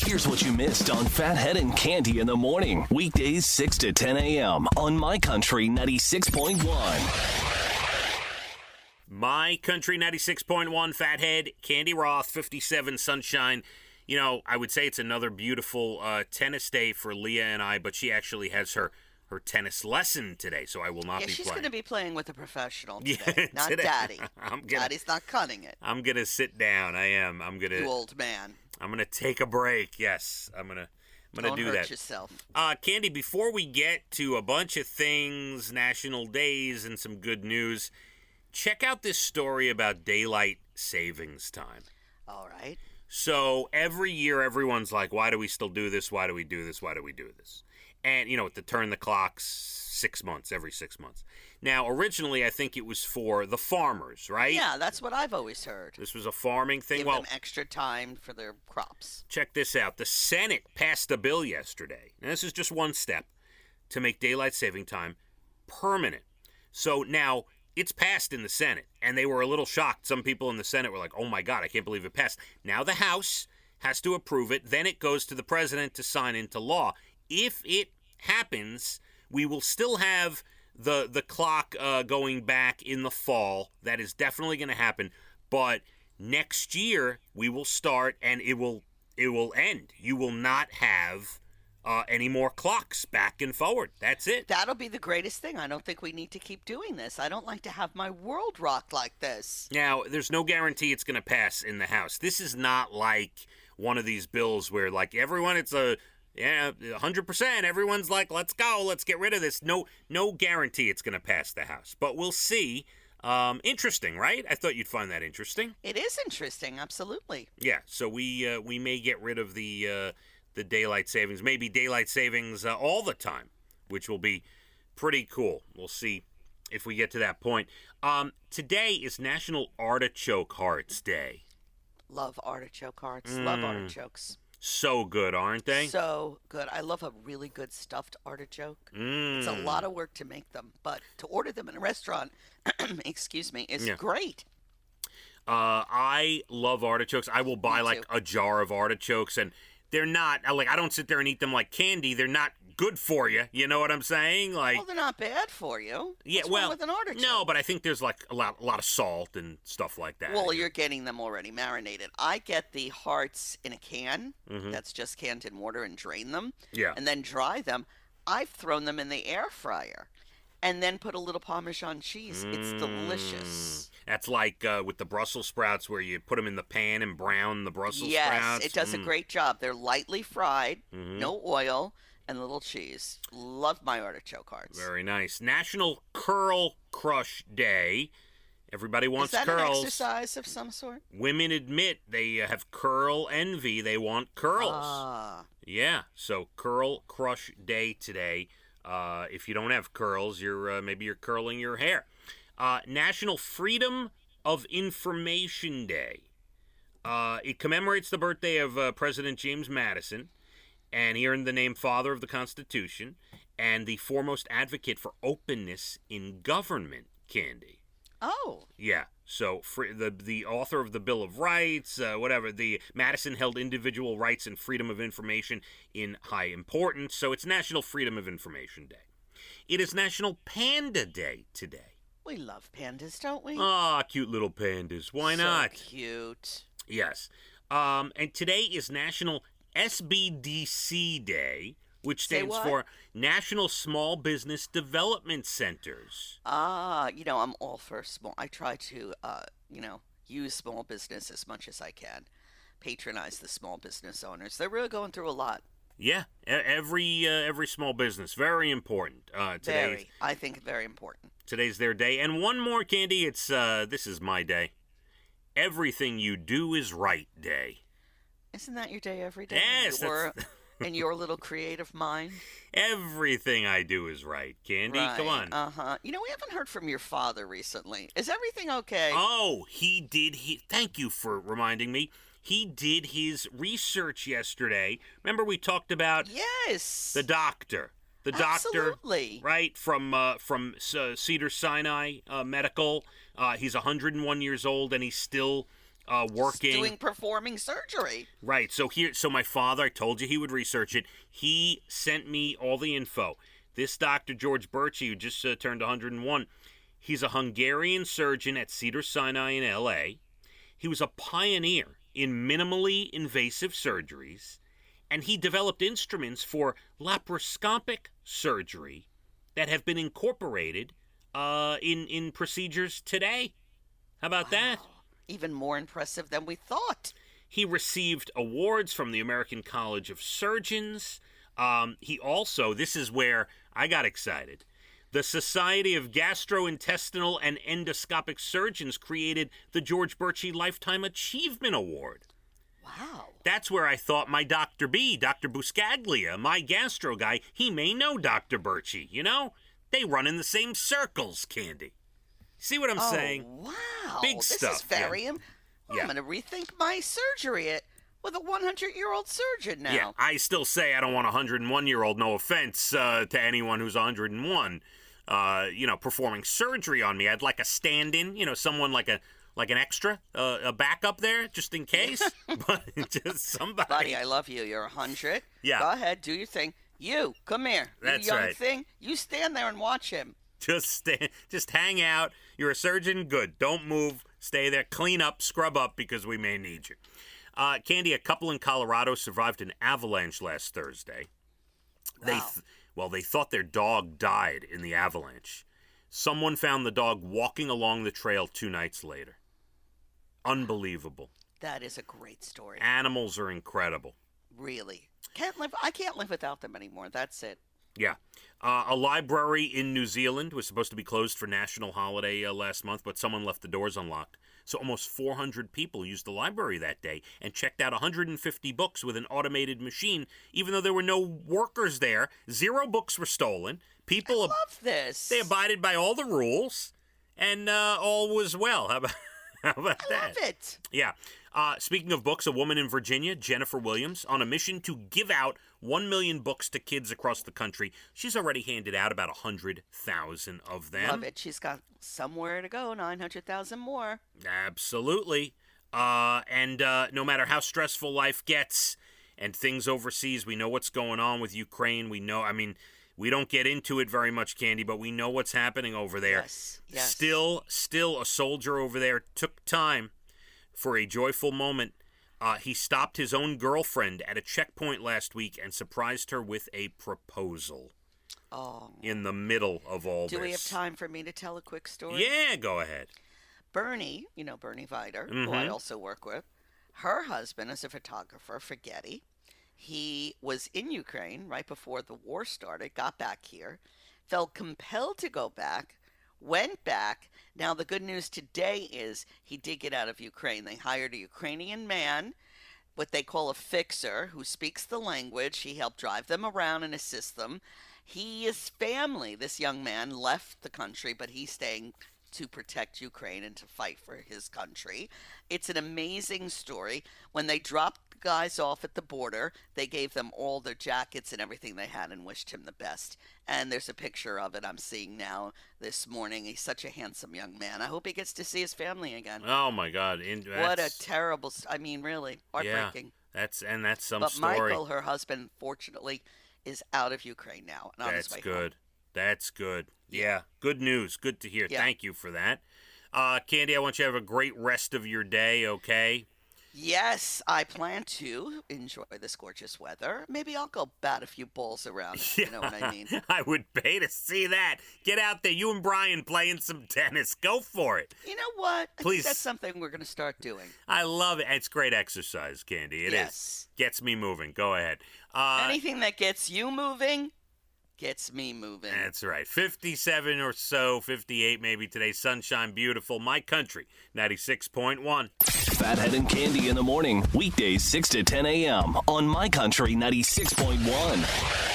Here's what you missed on Phathead and Cande in the morning. Weekdays 6 to 10 a.m. on My Country 96.1. My Country 96.1, Phathead, Cande Roth, 57, sunshine. You know, I would say it's another beautiful tennis day for Leah and I, but she actually has her tennis lesson today, so I will not be playing. She's going to be playing with a professional today, not Daddy. Daddy's not cutting it. I'm going to sit down. I am. You old man. I'm going to take a break. Yes, I'm going to do that. Don't hurt yourself. Cande, before we get to a bunch of things, national days, and some good news, check out this story about daylight savings time. All right. So every year, everyone's like, why do we still do this? Why do we do this? Why do we do this? And, you know, to turn the clocks 6 months, every 6 months. Now, originally, I think it was for the farmers, right? Yeah, that's what I've always heard. This was a farming thing. Give them extra time for their crops. Check this out. The Senate passed a bill yesterday, and this is just one step, to make daylight saving time permanent. So now, it's passed in the Senate, and they were a little shocked. Some people in the Senate were like, oh my God, I can't believe it passed. Now the House has to approve it. Then it goes to the president to sign into law. If it happens, we will still have the clock going back in the fall. That is definitely going to happen. But next year, we will start, and it will end. You will not have any more clocks back and forward. That's it. That'll be the greatest thing. I don't think we need to keep doing this. I don't like to have my world rocked like this. Now, there's no guarantee it's going to pass in the House. This is not like one of these bills where, like, everyone, it's a 100%. Everyone's like, let's go. Let's get rid of this. No guarantee it's going to pass the House. But we'll see. Interesting, right? I thought you'd find that interesting. It is interesting. Absolutely. Yeah. So we may get rid of the daylight savings, maybe daylight savings all the time, which will be pretty cool. We'll see if we get to that point. Today is National Artichoke Hearts Day. Love artichoke hearts. Love artichokes. So good, aren't they? So good. I love a really good stuffed artichoke. It's a lot of work to make them, but to order them in a restaurant, excuse me, is great. I love artichokes. I will buy like a jar of artichokes, and they're not, like, I don't sit there and eat them like candy. They're not good for you. You know what I'm saying? Like, well, they're not bad for you. Yeah, What's well, wrong with an artichoke? No, but I think there's like a lot of salt and stuff like that. Well, you're getting them already marinated. I get the hearts in a can that's just canned in water and drain them. Yeah. And then dry them. I've thrown them in the air fryer and then put a little Parmesan cheese. It's delicious. That's like with the Brussels sprouts where you put them in the pan and brown the Brussels sprouts. Yes, it does a great job. They're lightly fried, no oil, and a little cheese. Love my artichoke hearts. Very nice. National Curl Crush Day. Everybody wants curls. Is that an exercise of some sort? Women admit they have curl envy. They want curls. Ah. Yeah, so Curl Crush Day today. If you don't have curls, maybe you're curling your hair. National Freedom of Information Day. It commemorates the birthday of President James Madison, and he earned the name Father of the Constitution and the foremost advocate for openness in government, Cande. Oh. Yeah. So the author of the Bill of Rights, the Madison held individual rights and freedom of information in high importance. So it's National Freedom of Information Day. It is National Panda Day today. We love pandas, don't we? Ah, cute little pandas. Why not? So cute. Yes. And today is National SBDC Day, which stands for National Small Business Development Centers. I'm all for small. I try to, use small business as much as I can. Patronize the small business owners. They're really going through a lot. Yeah, every small business, very important. I think very important. Today's their day. And one more, Cande, it's, this is my day. Everything you do is right day. Isn't that your day every day? Yes. In your little creative mind? Everything I do is right. Cande, right. Come on. Uh-huh. We haven't heard from your father recently. Is everything okay? Oh, he did. Thank you for reminding me. He did his research yesterday. Remember we talked about the doctor. The doctor, absolutely. Right, from Cedar Sinai Medical. He's 101 years old, and he's still working, performing surgery. Right. So my father, I told you he would research it. He sent me all the info. This Dr. George Birchie, who just turned 101, he's a Hungarian surgeon at Cedars-Sinai in L.A. He was a pioneer in minimally invasive surgeries, and he developed instruments for laparoscopic surgery that have been incorporated in procedures today. How about that? Even more impressive than we thought. He received awards from the American College of Surgeons. He also, this is where I got excited, the Society of Gastrointestinal and Endoscopic Surgeons created the George Birchie Lifetime Achievement Award. Wow. That's where I thought my Dr. B, Dr. Buscaglia, my gastro guy, he may know Dr. Birchie. You know, they run in the same circles, Candy. See what I'm saying? Wow. Big stuff. This is very... I'm going to rethink my surgery with a 100-year-old surgeon now. Yeah, I still say I don't want a 101-year-old, no offense to anyone who's 101, performing surgery on me. I'd like a stand-in, someone like an extra, a backup there, just in case. But just somebody. Buddy, I love you. You're 100. Yeah. Go ahead, do your thing. You, come here. That's you young right. thing. You stand there and watch him. Just hang out. You're a surgeon, good. Don't move. Stay there. Clean up, scrub up, because we may need you. Candy, a couple in Colorado survived an avalanche last Thursday. Wow. They thought their dog died in the avalanche. Someone found the dog walking along the trail 2 nights later. Unbelievable. That is a great story. Animals are incredible. Really. I can't live without them anymore. That's it. Yeah. A library in New Zealand was supposed to be closed for national holiday last month, but someone left the doors unlocked. So almost 400 people used the library that day and checked out 150 books with an automated machine, even though there were no workers there. 0 books were stolen. I love this. They abided by all the rules, and all was well. How about that? I love it. Yeah. Speaking of books, a woman in Virginia, Jennifer Williams, on a mission to give out 1 million books to kids across the country. She's already handed out about 100,000 of them. Love it. She's got somewhere to go, 900,000 more. Absolutely. And no matter how stressful life gets and things overseas, we know what's going on with Ukraine. We don't get into it very much, Candy, but we know what's happening over there. Yes. Still a soldier over there took time for a joyful moment. He stopped his own girlfriend at a checkpoint last week and surprised her with a proposal. Oh. In the middle of all this. Do we have time for me to tell a quick story? Yeah, go ahead. Bernie, Bernie Vider, who I also work with, her husband is a photographer for Getty. He was in Ukraine right before the war started, got back here, felt compelled to go back, went back. Now, the good news today is he did get out of Ukraine. They hired a Ukrainian man, what they call a fixer, who speaks the language. He helped drive them around and assist them. His family, this young man, left the country, but he's staying to protect Ukraine and to fight for his country. It's an amazing story. When they dropped the guys off at the border, they gave them all their jackets and everything they had and wished him the best. And there's a picture of it I'm seeing now this morning. He's such a handsome young man. I hope he gets to see his family again. Oh, my God. What a terrible, really, heartbreaking. Yeah, that's some but story. But Michael, her husband, fortunately, is out of Ukraine now. And on his way home. That's good. Yeah, good news. Good to hear. Yeah. Thank you for that. Candy, I want you to have a great rest of your day, okay? Yes, I plan to enjoy this gorgeous weather. Maybe I'll go bat a few balls around, if you know what I mean. I would pay to see that. Get out there, you and Brian playing some tennis. Go for it. You know what? I Please. think that's something we're going to start doing. I love it. It's great exercise, Candy. It is. Gets me moving. Go ahead. Anything that gets you moving gets me moving. That's right. 57 or so, 58 maybe today. Sunshine, beautiful. My country, 96.1. Phathead and Cande in the morning. Weekdays 6 to 10 a.m. on My Country 96.1.